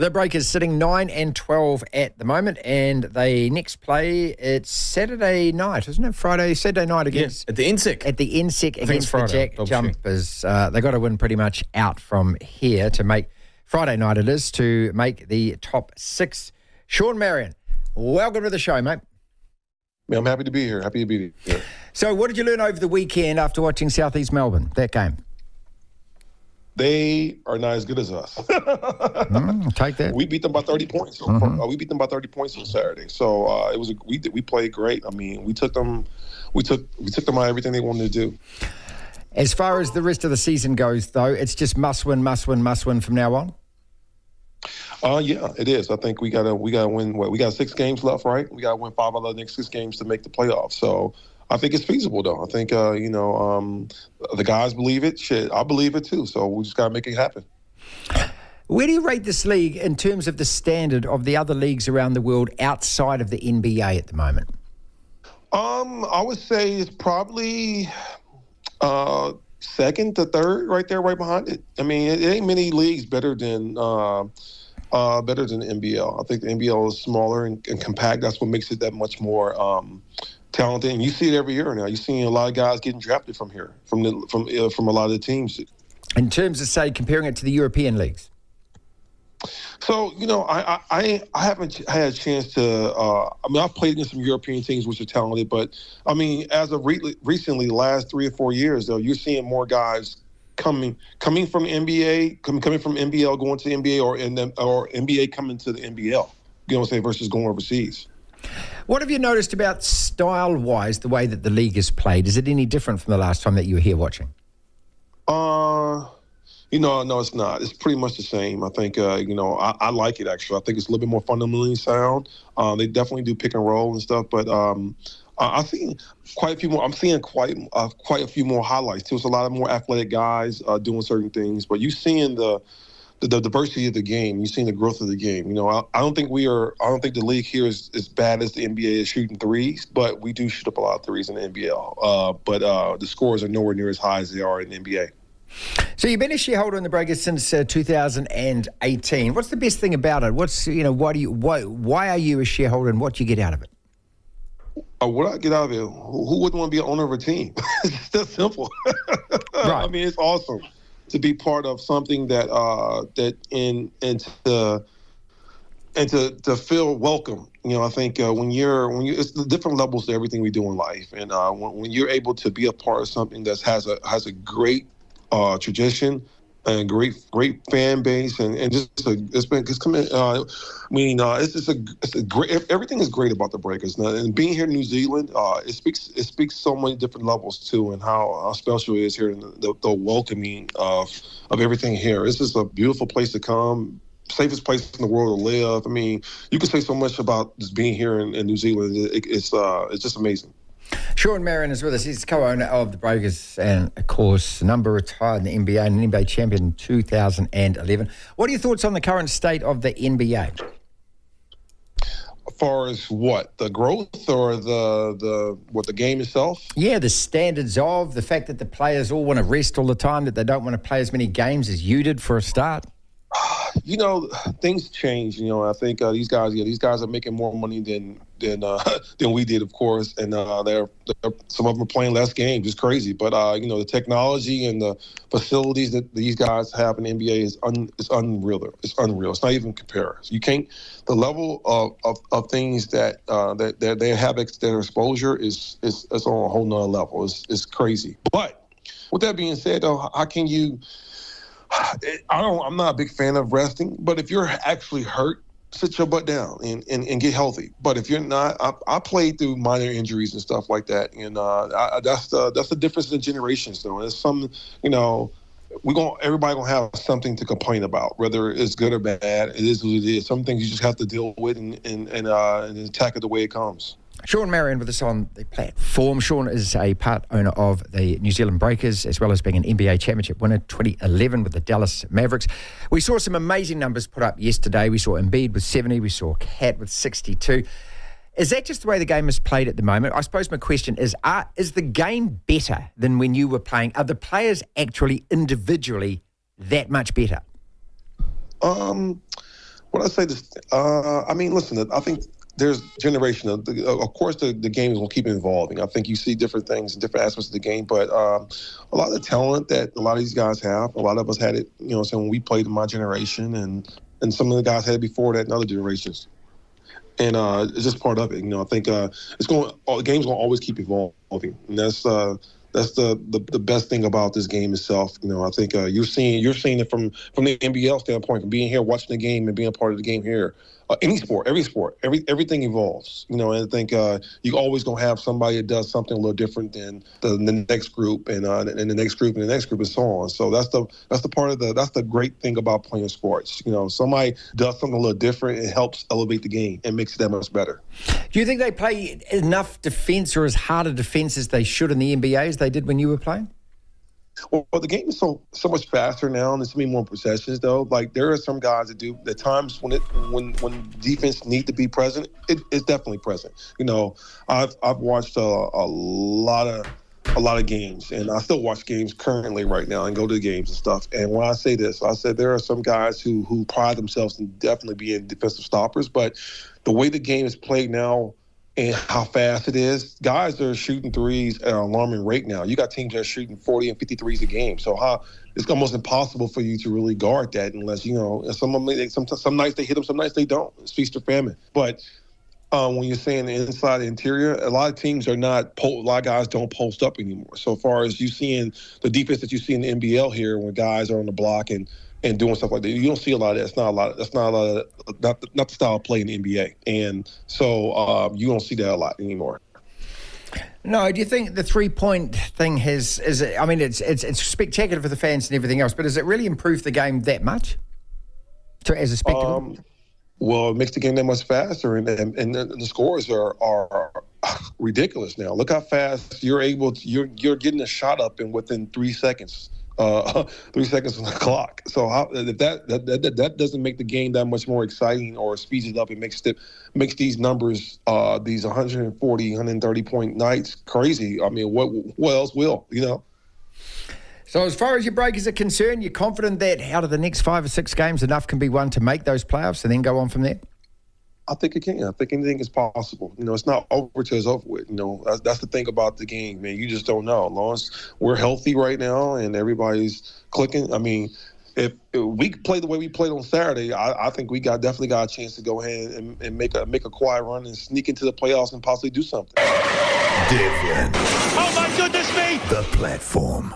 The Breakers sitting 9-12 at the moment, and they next play, it's Saturday night, isn't it? Saturday night against... Yeah, at the NSEC. At the NSEC against the Jack double Jumpers. They got to win pretty much out from here to make... Friday night it is, to make the top 6. Shawn Marion, welcome to the show, mate. Yeah, I'm happy to be here. So what did you learn over the weekend after watching South East Melbourne, that game? They are not as good as us. Take that. We beat them by 30 points. We beat them by 30 points on Saturday. So we played great. I mean, we took them on everything they wanted to do. As far as the rest of the season goes, though, it's just must win from now on. Yeah, it is. I think we gotta win. We got 6 games left, right? We gotta win 5 out of the next 6 games to make the playoffs. So I think it's feasible, though. I think the guys believe it. Shit, I believe it too. So we just gotta make it happen. Where do you rate this league in terms of the standard of the other leagues around the world outside of the NBA at the moment? I would say it's probably second to third, right there, right behind it. I mean, it ain't many leagues better than the NBL. I think the NBL is smaller and compact. That's what makes it that much more talented. And you see it every year now. You're seeing a lot of guys getting drafted from here, from a lot of the teams. In terms of, say, comparing it to the European leagues. So, I haven't had a chance to I've played against some European teams which are talented, but, I mean, as of recently, the last 3 or 4 years, though, you're seeing more guys coming from NBA, coming from NBL, going to NBA, or NBA coming to the NBL, you know what I'm saying, versus going overseas. What have you noticed about style-wise, the way that the league is played? Is it any different from the last time that you were here watching? No, it's not. It's pretty much the same. I think, I like it, actually. I think it's a little bit more fundamentally sound. They definitely do pick and roll and stuff, but I've seen quite a few more. I'm seeing quite a few more highlights, too. It's a lot of more athletic guys doing certain things, but you're seeing the diversity of the game. You're seeing the growth of the game. I don't think the league here is as bad as the NBA is shooting threes, but we do shoot up a lot of threes in the NBL. But the scores are nowhere near as high as they are in the NBA. So you've been a shareholder in the Breakers since 2018. What's the best thing about it? Why are you a shareholder, and what do you get out of it? What I get out of it? Who wouldn't want to be an owner of a team? It's that simple. Right. I mean, it's awesome to be part of something that to feel welcome. I think when you it's the different levels to everything we do in life, and when you're able to be a part of something that has a great tradition and great fan base, and just it's a great, everything is great about the Breakers now. And being here in New Zealand, it speaks so many different levels too, and how special it is here, and the welcoming of everything here. It's just a beautiful place to come. Safest place in the world to live. I mean, you can say so much about just being here in New Zealand. It's just amazing. Shawn Marion is with us. He's co-owner of the Breakers and, of course, number retired in the NBA and an NBA champion in 2011. What are your thoughts on the current state of the NBA? As far as what? The growth or the game itself? Yeah, the standards of the fact that the players all want to rest all the time, that they don't want to play as many games as you did for a start. Things change. I think these guys are making more money than we did, of course, and they're some of them are playing less games. It's crazy, but the technology and the facilities that these guys have in the NBA is unreal. It's unreal. It's not even compared. You can't. The level of things that they have, their exposure is on a whole nother level. It's crazy. But with that being said, though, how can you? I'm not a big fan of resting, but if you're actually hurt, sit your butt down and get healthy. But if you're not, I played through minor injuries and stuff like that, and that's the difference in generations, though. It's some, everybody gonna have something to complain about, whether it's good or bad. It is what it is. Some things you just have to deal with and attack it the way it comes. Shawn Marion with us on the platform. Shawn is a part owner of the New Zealand Breakers, as well as being an NBA championship winner 2011 with the Dallas Mavericks. We saw some amazing numbers put up yesterday. We saw Embiid with 70. We saw Cat with 62. Is that just the way the game is played at the moment? I suppose my question is the game better than when you were playing? Are the players actually individually that much better? What I say this, I mean, listen, I think there's generation. Of course, the game will keep evolving. I think you see different things in different aspects of the game, but a lot of the talent that a lot of these guys have, a lot of us had it, so when we played in my generation, and some of the guys had it before that in other generations. And it's just part of it. I think the game's going to always keep evolving, and that's the best thing about this game itself. I think you're seeing it from the NBL standpoint, from being here, watching the game, and being a part of the game here. Any sport, everything evolves. And I think you always gonna have somebody that does something a little different than the next group, and the next group, and the next group, and so on. So that's the great thing about playing sports. Somebody does something a little different. It helps elevate the game and makes it that much better. Do you think they play enough defense, or as hard a defense as they should in the NBA as they did when you were playing? Well, the game is so much faster now, and there's so many more possessions. Though, like there are some guys that do. At times when defense need to be present, it's definitely present. I've watched a lot of games, and I still watch games currently right now, and go to the games and stuff. And when I say this, I said there are some guys who pride themselves in definitely being defensive stoppers, but the way the game is played now, and how fast it is, guys are shooting threes at an alarming rate now. You got teams that are shooting 40 and 50 threes a game. So it's almost impossible for you to really guard that unless, some nights they hit them, some nights they don't. It's feast or famine. But when you're saying the inside, the interior, a lot of teams are not, a lot of guys don't post up anymore. So far as you seeing the defense that you see in the NBL here, when guys are on the block and doing stuff like that, you don't see a lot of that. That's not the style of play in the NBA. And so you don't see that a lot anymore. No, do you think the 3-point thing it's spectacular for the fans and everything else, but has it really improved the game that much as a spectacle? Well, it makes the game that much faster, and the scores are ridiculous now. Look how fast you're getting a shot up within 3 seconds. 3 seconds on the clock. So if that doesn't make the game that much more exciting or speeds it up, it makes these numbers, these 140, 130 point nights crazy. I mean, what else will, So as far as your Breakers are concerned, you're confident that out of the next 5 or 6 games, enough can be won to make those playoffs and then go on from there? I think it can. I think anything is possible. It's not over till it's over with. That's the thing about the game, man. You just don't know. As long as we're healthy right now and everybody's clicking, I mean, if we play the way we played on Saturday, I think we definitely got a chance to go ahead and make a quiet run and sneak into the playoffs and possibly do something. Devlin. Oh, my goodness me! The platform.